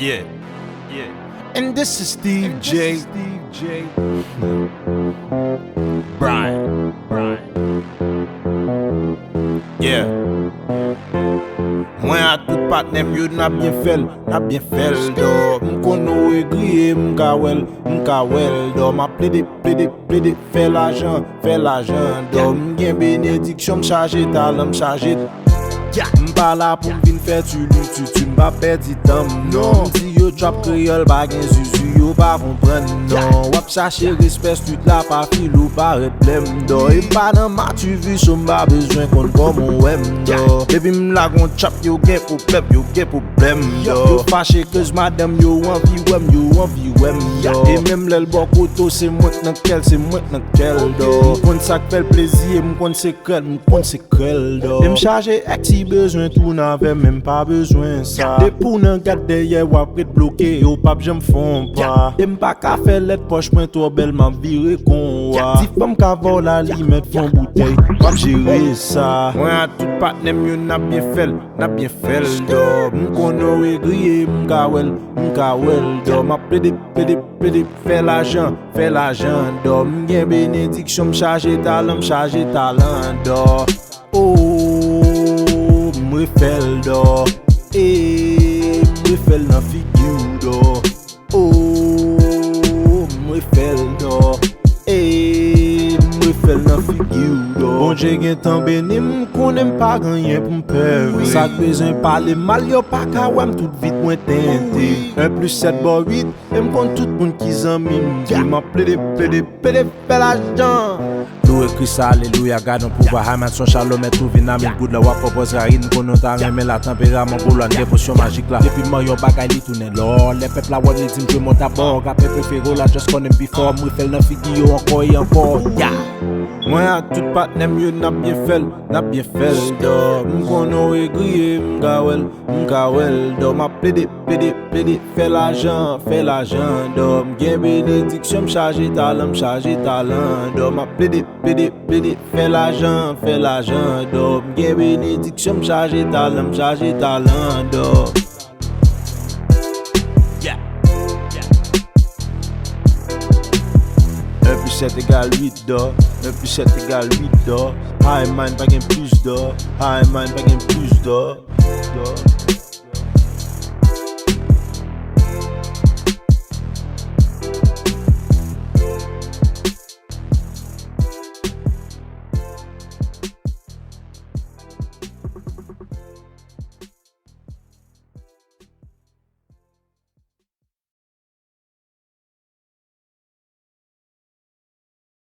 Yeah, yeah. And this is Steve J. Brian. Yeah. Mwen a tout patnem yo n'a bien fel do. M'kono e griye m'ka wel do. M'a plede, fè l'argent do. M'gen bénédiction m'charge talent M'pa la pou m'vin fè tu m'pa perdi tam non. Si yo trap créole bagen zuzu yo pa kompren non. Wap chache respect tout la pa fil ou pa replem do. E pa nan ma tu vu so m'ba besoin kon kon mon wem do. Baby m'la gon trap yo gen problem do. Yo fache cause madame yo envie wem do. E même l'el bo koto se mwen nan kel do. M'kon sak fel plaisir m'kon se krel do. E m'charge si besoin tout n'avait même pas besoin ça. Des pou nan gade derrière wap ret bloqué yo pap j'm font pas. Et m'pa ka fait lettre poche point trop belle m'a viré con wa. Si femme ka vol la li met fond bouteille wap gérer ça. Moi a tout patnem yo n'a bien fel do. M'kono e griye m'ka wel do. M'a plede fè l'argent do. M'gen bénédiction m'charge talent do. Mwe fel do, mwe fel nan figure do. Mwe fel do, mwe fel nan figure do. Bon Dieu gen tan beni m'konnen pa ganyen pou m'pevi. Sak bezwen pale mal yo pa ka wèm tout vite mwen tente. 1 + 7 = 8, et m'kon tout moun ki zanmi m'di. M'a plede fè l'argent. Loué Christ, alléluia, garde un pouvoir, Haman son shalom, et tout vinamine, good la wap propose rarine, konon ta remen la tempérament, boulon, dévotion magique là. Depuis moi yon bagay li tourne l'or, les peuples la wad li dim je monte à bord, rapé préféré la just konnen before, mou fel nan figi yo encore et encore, yeah. Moi a tout patnem yo n'a bien fel do. M'kono e griye m'ka wel do. M'a plede fè l'argent do. M'gen bénédiction m'charge talent do. M'a plede fè l'argent do. M'gen bénédiction m'charge talent do. Yeah. 1 + 7 = 8 do. 1 + 7 = 8 do. High man pa gen plus do.